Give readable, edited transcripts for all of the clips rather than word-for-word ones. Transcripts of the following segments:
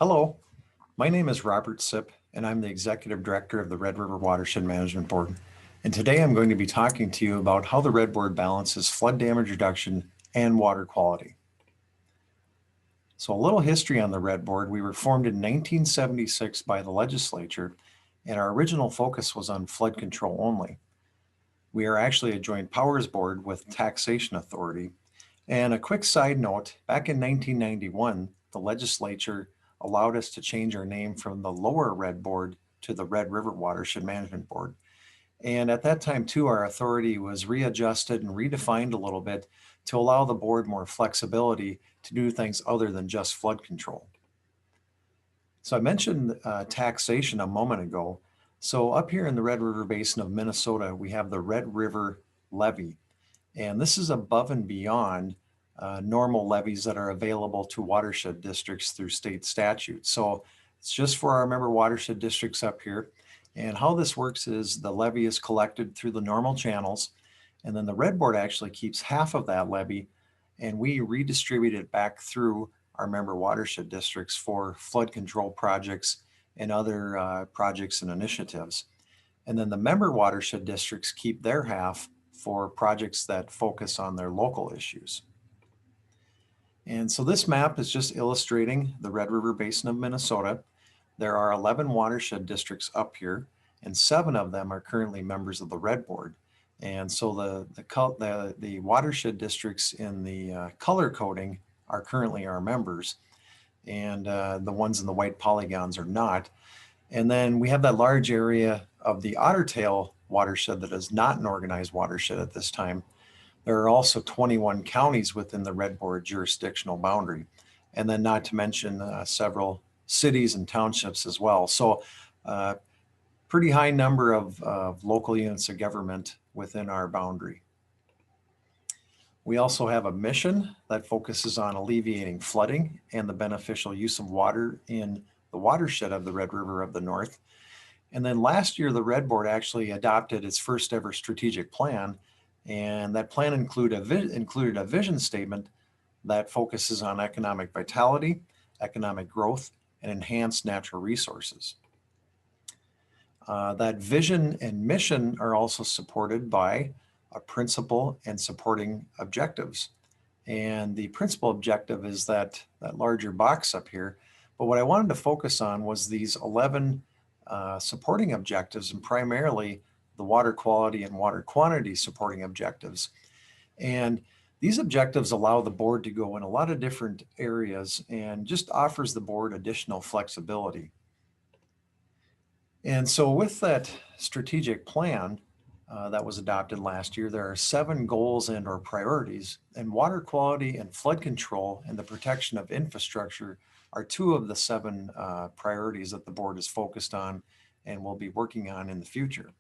Hello, my name is Robert Sipp, and I'm the Executive Director of the Red River Watershed Management Board. And today I'm going to be talking to you about how the Red Board balances flood damage reduction and water quality. So a little history on the Red Board. We were formed in 1976 by the legislature, and our original focus was on flood control only. We are actually a joint powers board with taxation authority. And a quick side note, back in 1991, the legislature allowed us to change our name from the lower Red Board to the Red River Watershed Management Board. And at that time, too, our authority was readjusted and redefined a little bit to allow the board more flexibility to do things other than just flood control. So I mentioned taxation a moment ago. So up here in the Red River Basin of Minnesota, we have the Red River Levy. And this is above and beyond normal levies that are available to watershed districts through state statute. So it's just for our member watershed districts up here. And how this works is the levy is collected through the normal channels, and then the Red Board actually keeps half of that levy, and we redistribute it back through our member watershed districts for flood control projects and other projects and initiatives. And then the member watershed districts keep their half for projects that focus on their local issues. And so this map is just illustrating the Red River Basin of Minnesota. There are 11 watershed districts up here, and 7 of them are currently members of the Red Board. And so the watershed districts in the color coding are currently our members, and the ones in the white polygons are not. And then we have that large area of the Otter Tail watershed that is not an organized watershed at this time. There are also 21 counties within the Red Board jurisdictional boundary, and then not to mention several cities and townships as well. So pretty high number of local units of government within our boundary. We also have a mission that focuses on alleviating flooding and the beneficial use of water in the watershed of the Red River of the North. And then last year, the Red Board actually adopted its first ever strategic plan. And that plan included a vision statement that focuses on economic vitality, economic growth, and enhanced natural resources. That vision and mission are also supported by a principal and supporting objectives. And the principal objective is that larger box up here. But what I wanted to focus on was these 11 supporting objectives, and primarily the water quality and water quantity supporting objectives. And these objectives allow the board to go in a lot of different areas and just offers the board additional flexibility. And so with that strategic plan that was adopted last year, there are 7 goals and or priorities, and water quality and flood control and the protection of infrastructure are 2 of the 7 priorities that the board is focused on and will be working on in the future.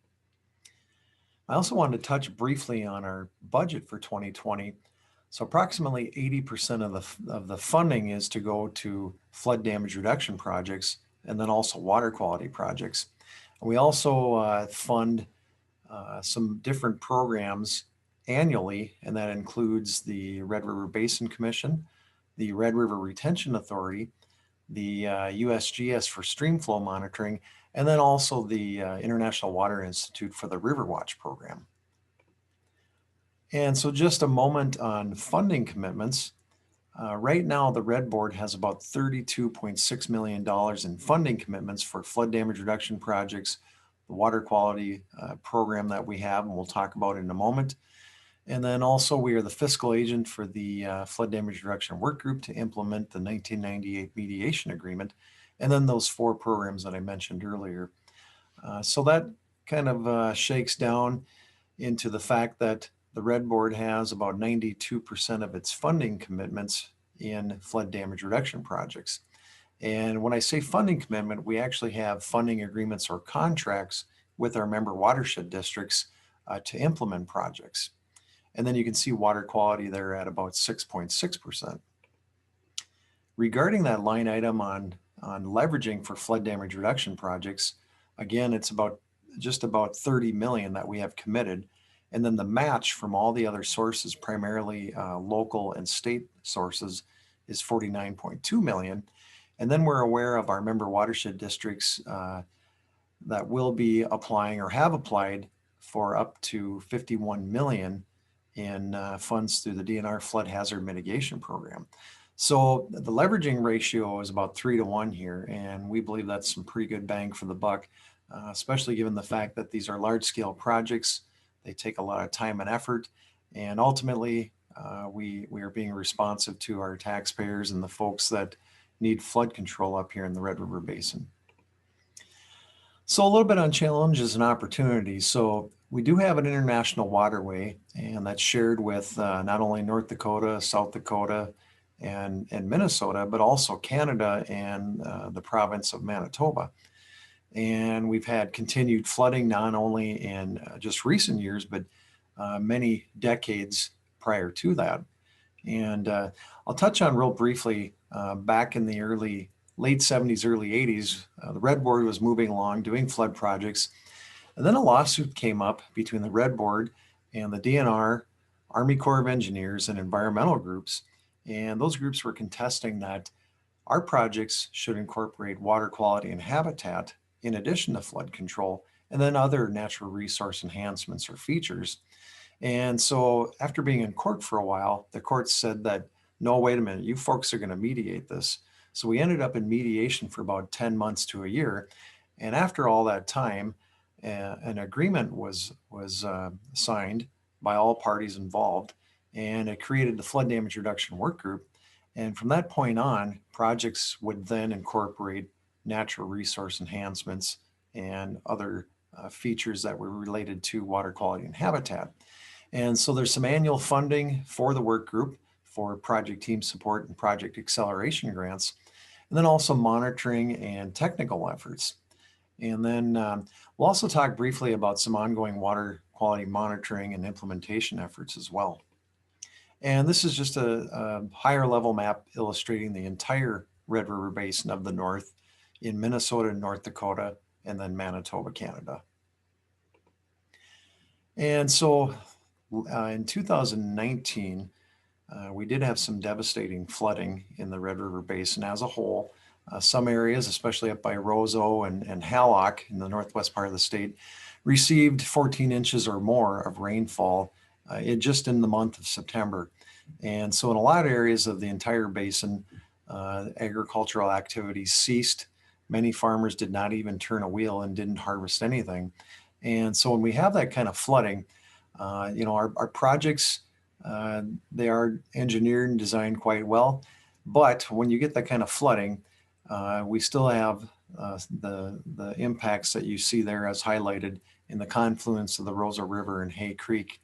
I also wanted to touch briefly on our budget for 2020. So approximately 80% of the funding is to go to flood damage reduction projects and then also water quality projects. We also fund some different programs annually, and that includes the Red River Basin Commission, the Red River Retention Authority, the USGS for stream flow monitoring, and then also the International Water Institute for the River Watch program. And so just a moment on funding commitments. Right now, the Red Board has about $32.6 million in funding commitments for flood damage reduction projects, the water quality program that we have, and we'll talk about in a moment. And then also we are the fiscal agent for the Flood Damage Reduction Work Group to implement the 1998 mediation agreement, and then those 4 programs that I mentioned earlier. So that kind of shakes down into the fact that the Red Board has about 92% of its funding commitments in flood damage reduction projects. And when I say funding commitment, we actually have funding agreements or contracts with our member watershed districts to implement projects. And then you can see water quality there at about 6.6%. Regarding that line item on leveraging for flood damage reduction projects, again, it's just about 30 million that we have committed. And then the match from all the other sources, primarily local and state sources, is 49.2 million. And then we're aware of our member watershed districts that will be applying or have applied for up to 51 million in funds through the DNR flood hazard mitigation program. So the leveraging ratio is about 3 to 1 here, and we believe that's some pretty good bang for the buck, especially given the fact that these are large scale projects. They take a lot of time and effort, and ultimately we are being responsive to our taxpayers and the folks that need flood control up here in the Red River Basin. So a little bit on challenges and opportunities. So we do have an international waterway, and that's shared with not only North Dakota, South Dakota, and Minnesota, but also Canada and the province of Manitoba. And we've had continued flooding not only in just recent years, but many decades prior to that. And I'll touch on real briefly, back in the late 70s, early 80s, the Red Board was moving along doing flood projects. And then a lawsuit came up between the Red Board and the DNR, Army Corps of Engineers, and environmental groups. And those groups were contesting that our projects should incorporate water quality and habitat in addition to flood control, and then other natural resource enhancements or features. And so after being in court for a while, the court said that, no, wait a minute, you folks are going to mediate this. So we ended up in mediation for about 10 months to a year. And after all that time, an agreement was signed by all parties involved, and it created the flood damage reduction work group. And from that point on, projects would then incorporate natural resource enhancements and other features that were related to water quality and habitat. And so there's some annual funding for the work group for project team support and project acceleration grants, and then also monitoring and technical efforts. And then we'll also talk briefly about some ongoing water quality monitoring and implementation efforts as well. And this is just a higher level map illustrating the entire Red River Basin of the North in Minnesota and North Dakota, and then Manitoba, Canada. And so in 2019, we did have some devastating flooding in the Red River Basin as a whole. Some areas, especially up by Roseau and Hallock in the northwest part of the state, received 14 inches or more of rainfall just in the month of September. And so in a lot of areas of the entire basin, agricultural activities ceased. Many farmers did not even turn a wheel and didn't harvest anything. And so when we have that kind of flooding, our projects, they are engineered and designed quite well. But when you get that kind of flooding, we still have the impacts that you see there as highlighted in the confluence of the Roseau River and Hay Creek.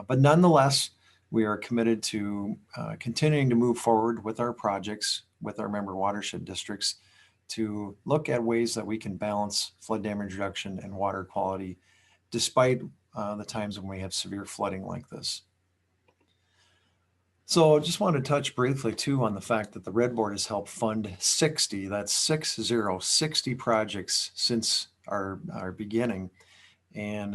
But nonetheless, we are committed to continuing to move forward with our projects, with our member watershed districts, to look at ways that we can balance flood damage reduction and water quality, despite the times when we have severe flooding like this. So just want to touch briefly too on the fact that the Red Board has helped fund 60, that's 60 projects since our beginning. And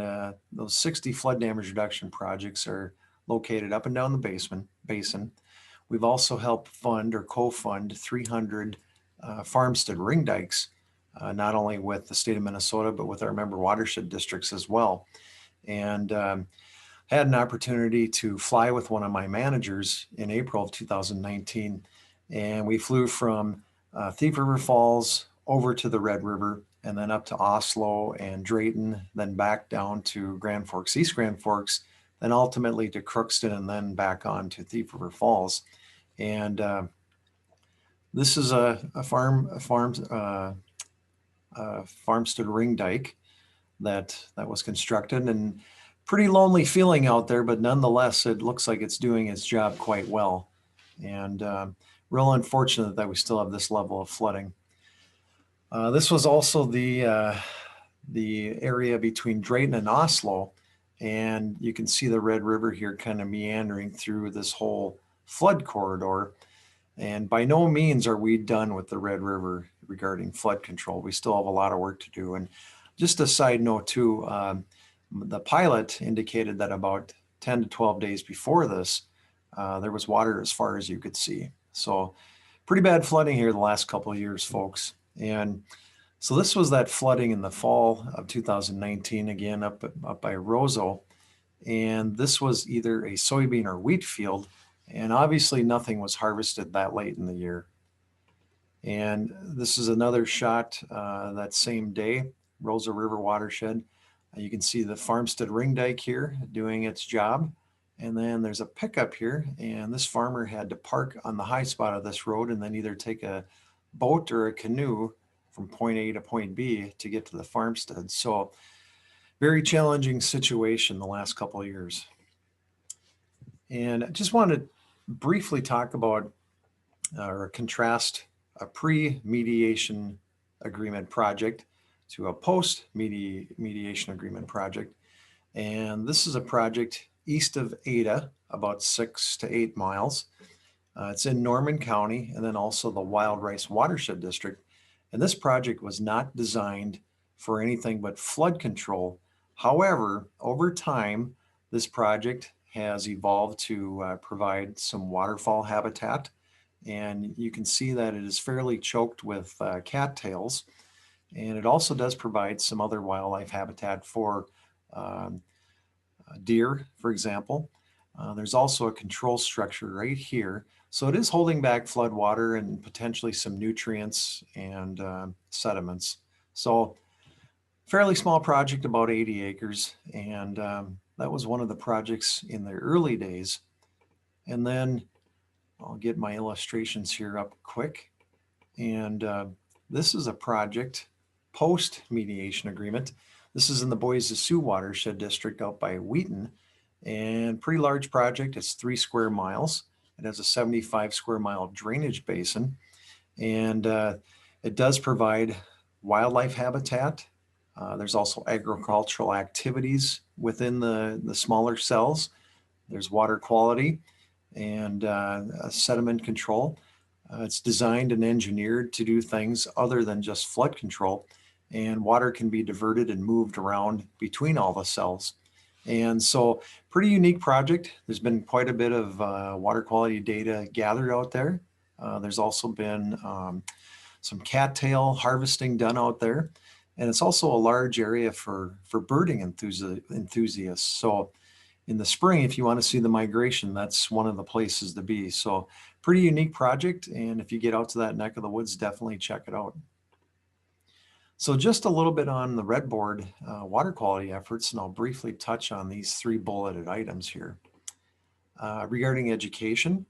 those 60 flood damage reduction projects are located up and down the basin. We've also helped fund or co-fund 300 farmstead ring dikes, not only with the state of Minnesota, but with our member watershed districts as well. And had an opportunity to fly with one of my managers in April of 2019. And we flew from Thief River Falls over to the Red River, and then up to Oslo and Drayton, then back down to Grand Forks, East Grand Forks, then ultimately to Crookston, and then back on to Thief River Falls. And this is a farmstead ring dike that was constructed, and pretty lonely feeling out there, but nonetheless, it looks like it's doing its job quite well. And real unfortunate that we still have this level of flooding. This was also the area between Drayton and Oslo, and you can see the Red River here kind of meandering through this whole flood corridor. And by no means are we done with the Red River regarding flood control. We still have a lot of work to do. And just a side note too, the pilot indicated that about 10 to 12 days before this, there was water as far as you could see. So Pretty bad flooding here the last couple of years, folks. And so this was that flooding in the fall of 2019, again, up by Roseau. And this was either a soybean or wheat field. And obviously nothing was harvested that late in the year. And this is another shot that same day, Roseau River watershed. You can see the farmstead ring dike here doing its job. And then there's a pickup here, and this farmer had to park on the high spot of this road and then either take a boat or a canoe from point A to point B to get to the farmstead. So very challenging situation the last couple of years. And I just want to briefly talk about or contrast a pre-mediation agreement project to a post-mediation agreement project. And this is a project east of Ada, about 6 to 8 miles. It's in Norman County and then also the Wild Rice Watershed District. And this project was not designed for anything but flood control. However, over time, this project has evolved to provide some waterfowl habitat. And you can see that it is fairly choked with cattails. And it also does provide some other wildlife habitat for deer, for example. There's also a control structure right here. So it is holding back flood water and potentially some nutrients and sediments. So fairly small project, about 80 acres. And that was one of the projects in the early days. And then I'll get my illustrations here up quick. And this is a project post-mediation agreement. This is in the Boise Sioux Watershed District out by Wheaton, and pretty large project. It's 3 square miles. It has a 75 square mile drainage basin, and it does provide wildlife habitat. There's also agricultural activities within the smaller cells. There's water quality and sediment control. It's designed and engineered to do things other than just flood control, and water can be diverted and moved around between all the cells. And so pretty unique project. There's been quite a bit of water quality data gathered out there. There's also been some cattail harvesting done out there. And it's also a large area for birding enthusiasts. So in the spring, if you want to see the migration, that's one of the places to be. So pretty unique project. And if you get out to that neck of the woods, definitely check it out. So just a little bit on the Red Board water quality efforts, and I'll briefly touch on these 3 bulleted items here. Regarding education,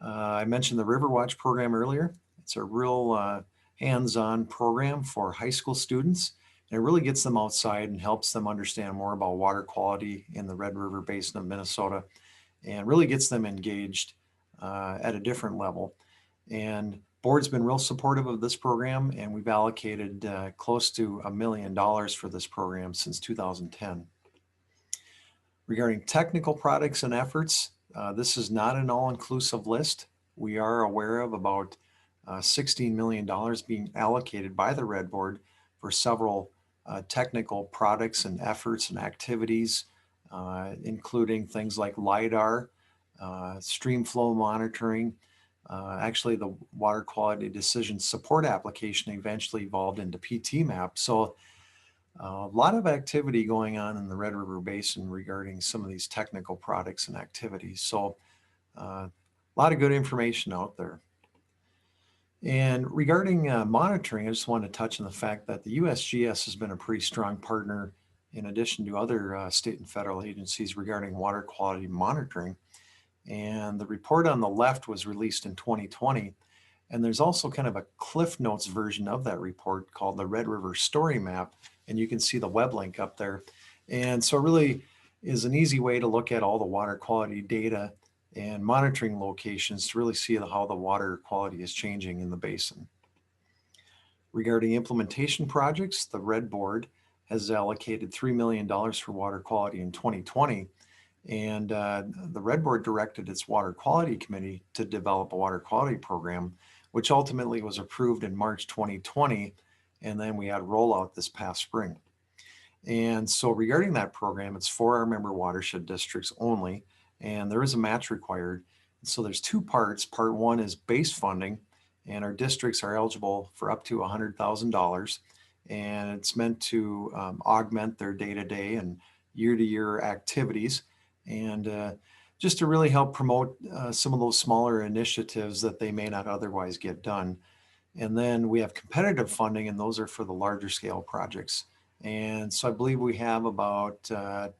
I mentioned the River Watch program earlier. It's a real hands-on program for high school students. And it really gets them outside and helps them understand more about water quality in the Red River Basin of Minnesota, and really gets them engaged at a different level. And board's been real supportive of this program, and we've allocated close to $1 million for this program since 2010. Regarding technical products and efforts, this is not an all-inclusive list. We are aware of about $16 million being allocated by the Red Board for several technical products and efforts and activities, including things like LIDAR, stream flow monitoring. Actually, the water quality decision support application eventually evolved into PTMAP. So a lot of activity going on in the Red River Basin regarding some of these technical products and activities. So a lot of good information out there. And regarding monitoring, I just want to touch on the fact that the USGS has been a pretty strong partner in addition to other state and federal agencies regarding water quality monitoring. And the report on the left was released in 2020. And there's also kind of a Cliff Notes version of that report called the Red River Story Map. And you can see the web link up there. And so it really is an easy way to look at all the water quality data and monitoring locations to really see how the water quality is changing in the basin. Regarding implementation projects, the Red Board has allocated $3 million for water quality in 2020. And the Red Board directed its Water Quality Committee to develop a water quality program, which ultimately was approved in March 2020. And then we had rollout this past spring. And so regarding that program, it's for our member watershed districts only, and there is a match required. So there's 2 parts. Part 1 is base funding, and our districts are eligible for up to $100,000. And it's meant to augment their day-to-day and year-to-year activities, and just to really help promote some of those smaller initiatives that they may not otherwise get done. And then we have competitive funding, and those are for the larger scale projects. And so I believe we have about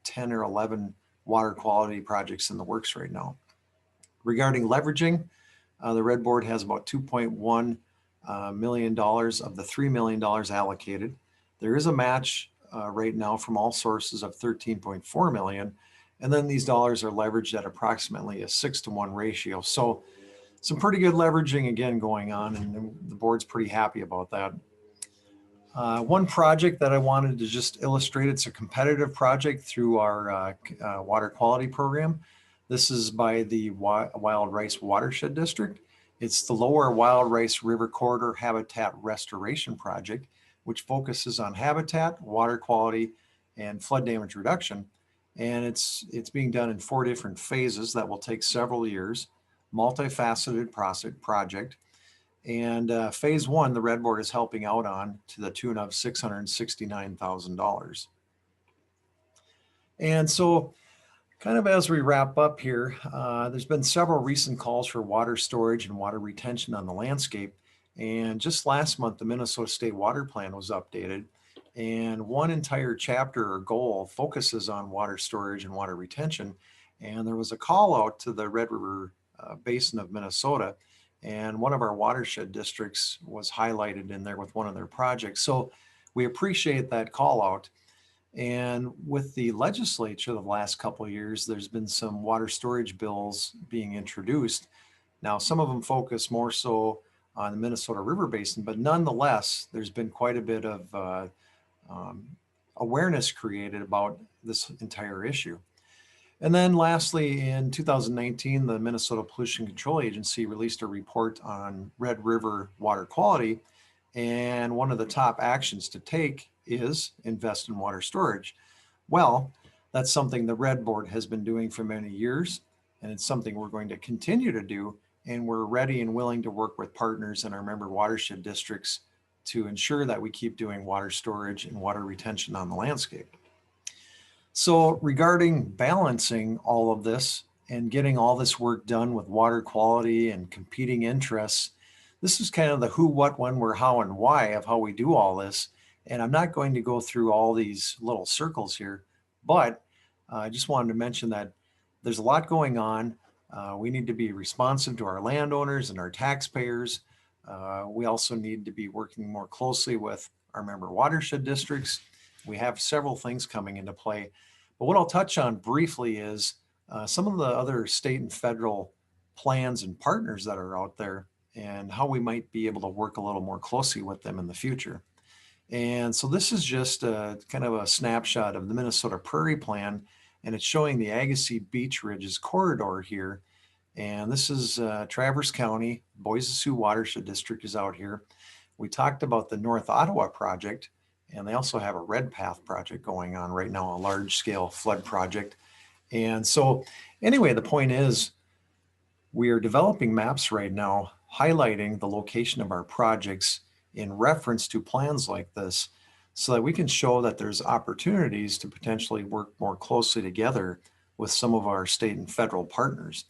10 or 11 water quality projects in the works right now. Regarding leveraging, the Red Board has about $2.1 million of the $3 million allocated. There is a match right now from all sources of $13.4 million. And then these dollars are leveraged at approximately a 6-to-1 ratio. So some pretty good leveraging again going on, and the board's pretty happy about that. One project that I wanted to just illustrate, it's a competitive project through our water quality program. This is by the Wild Rice Watershed District. It's the Lower Wild Rice River Corridor Habitat Restoration Project, which focuses on habitat, water quality, and flood damage reduction. And it's being done in 4 different phases that will take several years, multifaceted project. And phase 1, the Red Board is helping out on to the tune of $669,000. And so kind of as we wrap up here, there's been several recent calls for water storage and water retention on the landscape. And just last month, the Minnesota State Water Plan was updated. And one entire chapter or goal focuses on water storage and water retention. And there was a call out to the Red River Basin of Minnesota. And one of our watershed districts was highlighted in there with one of their projects. So we appreciate that call out. And with the legislature the last couple of years, there's been some water storage bills being introduced. Now, some of them focus more so on the Minnesota River Basin, but nonetheless, there's been quite a bit of awareness created about this entire issue. And then lastly, in 2019, the Minnesota Pollution Control Agency released a report on Red River water quality. And one of the top actions to take is invest in water storage. Well, that's something the Red Board has been doing for many years, and it's something we're going to continue to do. And we're ready and willing to work with partners in our member watershed districts to ensure that we keep doing water storage and water retention on the landscape. So regarding balancing all of this and getting all this work done with water quality and competing interests, this is kind of the who, what, when, where, how, and why of how we do all this. And I'm not going to go through all these little circles here, but I just wanted to mention that there's a lot going on. We need to be responsive to our landowners and our taxpayers. We also need to be working more closely with our member watershed districts. We have several things coming into play. But what I'll touch on briefly is some of the other state and federal plans and partners that are out there and how we might be able to work a little more closely with them in the future. And so this is just kind of a snapshot of the Minnesota Prairie Plan, and it's showing the Agassiz Beach Ridges corridor here. And this is Traverse County, Boise Sioux Watershed District is out here. We talked about the North Ottawa project, and they also have a Red Path project going on right now, a large scale flood project. And so anyway, the point is we are developing maps right now highlighting the location of our projects in reference to plans like this so that we can show that there's opportunities to potentially work more closely together with some of our state and federal partners.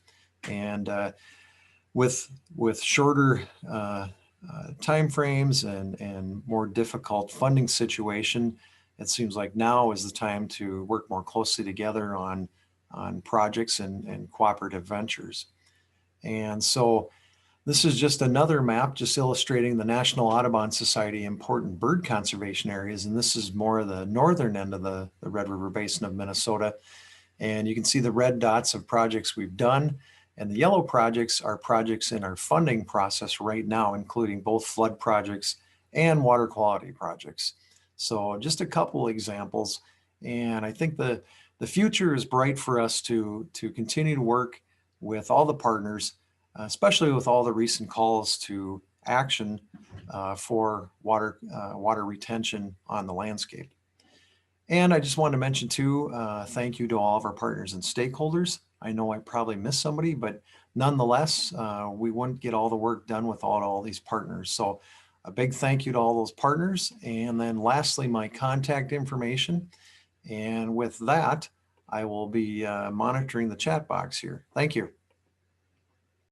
And with shorter timeframes and more difficult funding situation, it seems like now is the time to work more closely together on projects and cooperative ventures. And so this is just another map just illustrating the National Audubon Society important bird conservation areas. And this is more of the northern end of the Red River Basin of Minnesota. And you can see the red dots of projects we've done. And the yellow projects are projects in our funding process right now, including both flood projects and water quality projects. So just a couple examples. And I think the future is bright for us to continue to work with all the partners, especially with all the recent calls to action for water retention on the landscape. And I just wanted to mention too, thank you to all of our partners and stakeholders. I know I probably missed somebody, but nonetheless, we wouldn't get all the work done without all these partners. So a big thank you to all those partners. And then lastly, my contact information. And with that, I will be monitoring the chat box here. Thank you.